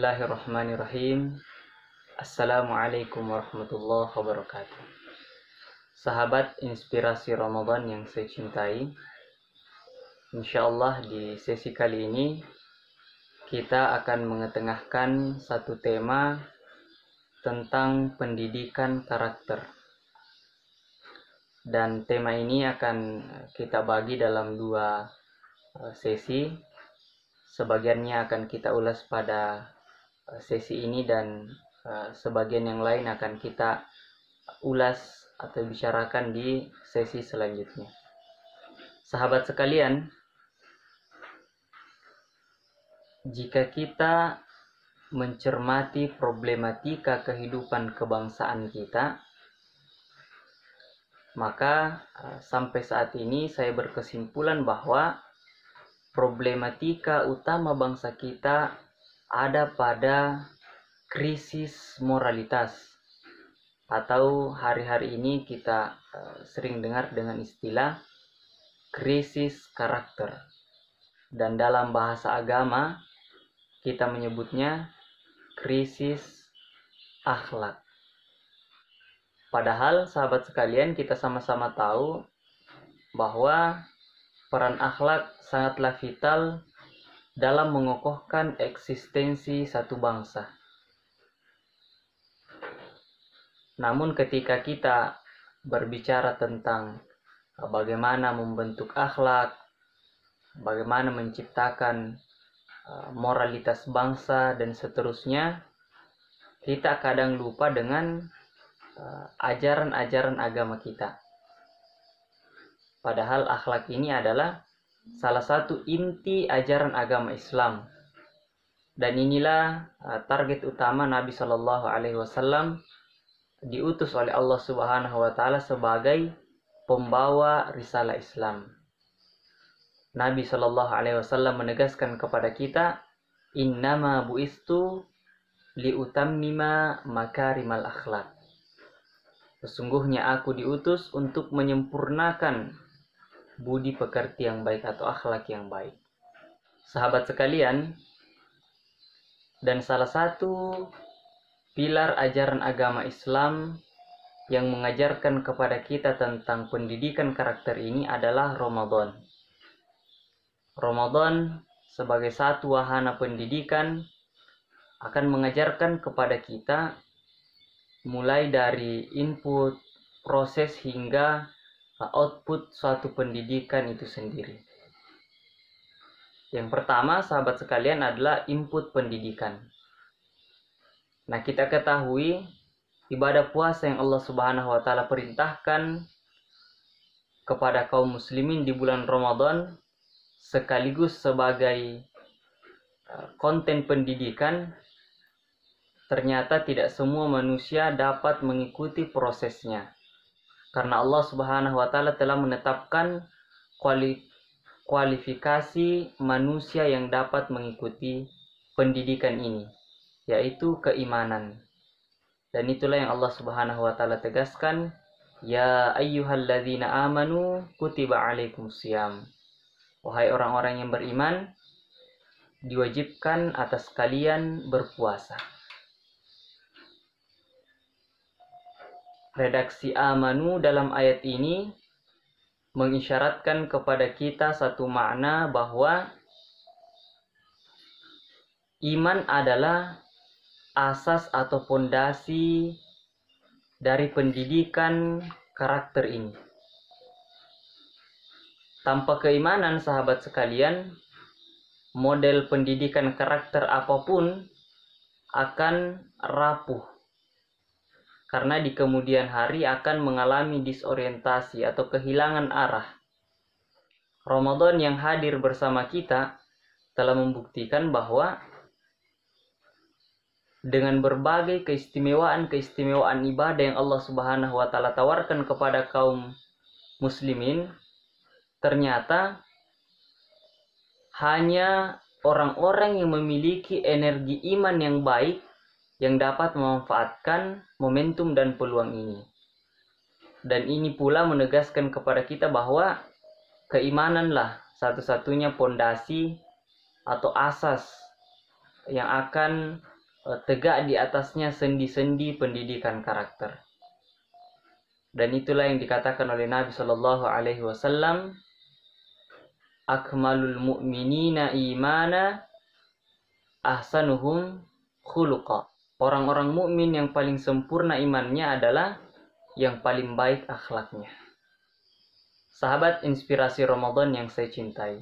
Bismillahirrahmanirrahim. Assalamualaikum warahmatullahi wabarakatuh. Sahabat inspirasi Ramadan yang saya cintai, insyaallah di sesi kali ini kita akan mengetengahkan satu tema tentang pendidikan karakter. Dan tema ini akan kita bagi dalam dua sesi. Sebagiannya akan kita ulas pada sesi ini dan sebagian yang lain akan kita ulas atau bicarakan di sesi selanjutnya. Sahabat sekalian, jika kita mencermati problematika kehidupan kebangsaan kita, maka sampai saat ini saya berkesimpulan bahwa problematika utama bangsa kita ada pada krisis moralitas, atau hari-hari ini kita sering dengar dengan istilah krisis karakter, dan dalam bahasa agama kita menyebutnya krisis akhlak. Padahal sahabat sekalian, kita sama-sama tahu bahwa peran akhlak sangatlah vital dalam mengokohkan eksistensi satu bangsa. Namun ketika kita berbicara tentang bagaimana membentuk akhlak, bagaimana menciptakan moralitas bangsa dan seterusnya, kita kadang lupa dengan ajaran-ajaran agama kita. Padahal akhlak ini adalah salah satu inti ajaran agama Islam. Dan inilah target utama Nabi Shallallahu Alaihi Wasallam diutus oleh Allah Subhanahu Wa Taala sebagai pembawa risalah Islam. Nabi Shallallahu Alaihi Wasallam menegaskan kepada kita, innama buistu liutammima makarimal akhlak. Sesungguhnya aku diutus untuk menyempurnakan budi pekerti yang baik atau akhlak yang baik. Sahabat sekalian, dan salah satu pilar ajaran agama Islam yang mengajarkan kepada kita tentang pendidikan karakter ini adalah Ramadan. Ramadan sebagai satu wahana pendidikan akan mengajarkan kepada kita mulai dari input, proses hingga output suatu pendidikan itu sendiri. Yang pertama, sahabat sekalian, adalah input pendidikan. Nah, kita ketahui ibadah puasa yang Allah Subhanahu wa Ta'ala perintahkan kepada kaum muslimin di bulan Ramadan sekaligus sebagai konten pendidikan, ternyata tidak semua manusia dapat mengikuti prosesnya. Karena Allah Subhanahu wa Ta'ala telah menetapkan kualifikasi manusia yang dapat mengikuti pendidikan ini, yaitu keimanan. Dan itulah yang Allah Subhanahu wa Ta'ala tegaskan, ya ayyuhalladzina amanu kutiba alaikumusiyam. Wahai orang-orang yang beriman, diwajibkan atas kalian berpuasa. Redaksi amanu dalam ayat ini mengisyaratkan kepada kita satu makna bahwa iman adalah asas atau fondasi dari pendidikan karakter ini. Tanpa keimanan, sahabat sekalian, model pendidikan karakter apapun akan rapuh, karena di kemudian hari akan mengalami disorientasi atau kehilangan arah. Ramadan yang hadir bersama kita telah membuktikan bahwa dengan berbagai keistimewaan ibadah yang Allah Subhanahu wa Ta'ala tawarkan kepada kaum muslimin, ternyata hanya orang-orang yang memiliki energi iman yang baik yang dapat memanfaatkan momentum dan peluang ini. Dan ini pula menegaskan kepada kita bahwa keimananlah satu-satunya pondasi atau asas yang akan tegak di atasnya sendi-sendi pendidikan karakter. Dan itulah yang dikatakan oleh Nabi Shallallahu Alaihi Wasallam, akmalul mu'minina imana ahsanuhum khuluqa. Orang-orang mukmin yang paling sempurna imannya adalah yang paling baik akhlaknya. Sahabat inspirasi Ramadan yang saya cintai.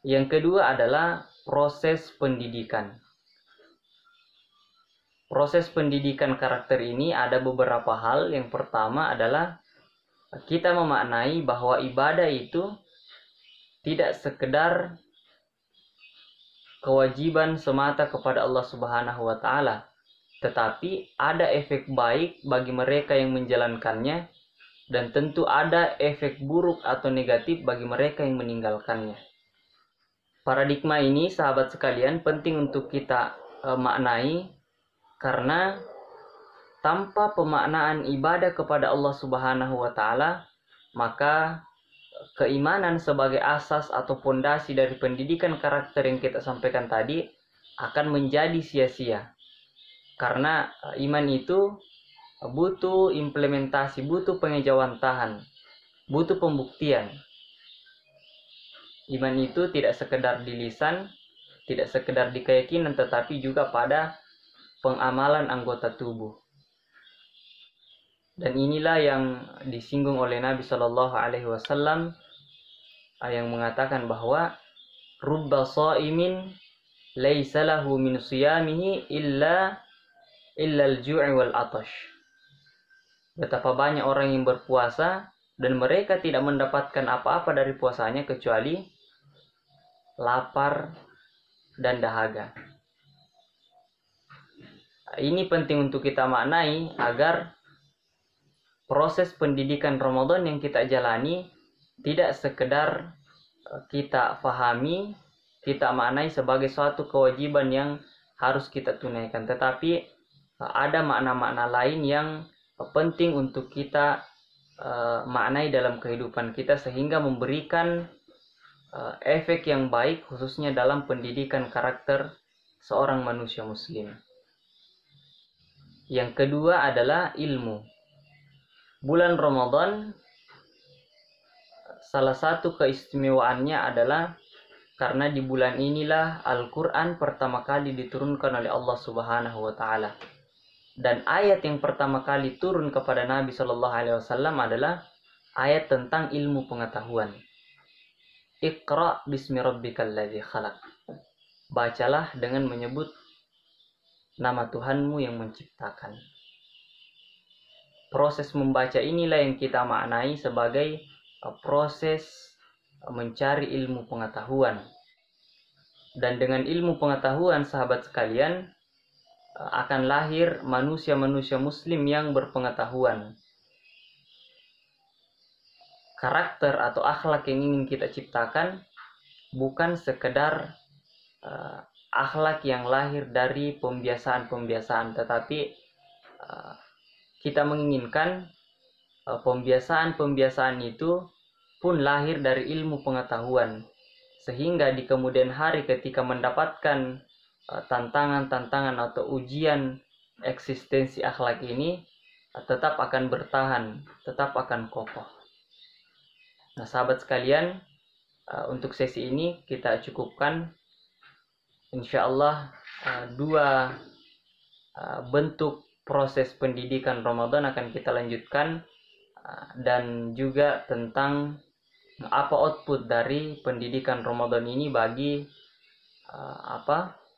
Yang kedua adalah proses pendidikan. Proses pendidikan karakter ini ada beberapa hal. Yang pertama adalah kita memaknai bahwa ibadah itu tidak sekedar kewajiban semata kepada Allah Subhanahu wa taala, tetapi ada efek baik bagi mereka yang menjalankannya, dan tentu ada efek buruk atau negatif bagi mereka yang meninggalkannya. Paradigma ini, sahabat sekalian, penting untuk kita maknai, karena tanpa pemaknaan ibadah kepada Allah Subhanahu wa taala, maka keimanan sebagai asas atau fondasi dari pendidikan karakter yang kita sampaikan tadi akan menjadi sia-sia. Karena iman itu butuh implementasi, butuh pengejawantahan, butuh pembuktian. Iman itu tidak sekedar di lisan, tidak sekedar di keyakinan, tetapi juga pada pengamalan anggota tubuh. Dan inilah yang disinggung oleh Nabi Shallallahu Alaihi Wasallam yang mengatakan bahwa rubba shaimin laisa lahu min siyamihi illa al-ju'i wal atash. Betapa banyak orang yang berpuasa dan mereka tidak mendapatkan apa-apa dari puasanya kecuali lapar dan dahaga. Ini penting untuk kita maknai agar proses pendidikan Ramadan yang kita jalani tidak sekedar kita fahami, kita maknai sebagai suatu kewajiban yang harus kita tunaikan, tetapi ada makna-makna lain yang penting untuk kita maknai dalam kehidupan kita, sehingga memberikan efek yang baik khususnya dalam pendidikan karakter seorang manusia muslim. Yang kedua adalah ilmu. Bulan Ramadan, salah satu keistimewaannya adalah karena di bulan inilah Al-Quran pertama kali diturunkan oleh Allah Subhanahu wa Ta'ala. Dan ayat yang pertama kali turun kepada Nabi Shallallahu Alaihi Wasallam adalah ayat tentang ilmu pengetahuan. Iqra bismi rabbikal ladzi khalaq. Bacalah dengan menyebut nama Tuhanmu yang menciptakan. Proses membaca inilah yang kita maknai sebagai proses mencari ilmu pengetahuan. Dan dengan ilmu pengetahuan, sahabat sekalian, akan lahir manusia-manusia muslim yang berpengetahuan. Karakter atau akhlak yang ingin kita ciptakan bukan sekedar akhlak yang lahir dari pembiasaan-pembiasaan, tetapi kita menginginkan pembiasaan-pembiasaan itu pun lahir dari ilmu pengetahuan, sehingga di kemudian hari ketika mendapatkan tantangan-tantangan atau ujian eksistensi akhlak ini, tetap akan bertahan, tetap akan kokoh. Nah, sahabat sekalian, untuk sesi ini kita cukupkan. Insya Allah dua bentuk proses pendidikan Ramadan akan kita lanjutkan, dan juga tentang apa output dari pendidikan Ramadan ini bagi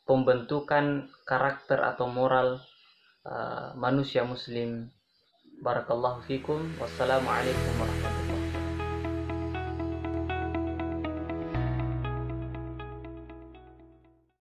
pembentukan karakter atau moral manusia muslim. Barakallahu fikum. Wassalamualaikum warahmatullahi wabarakatuh.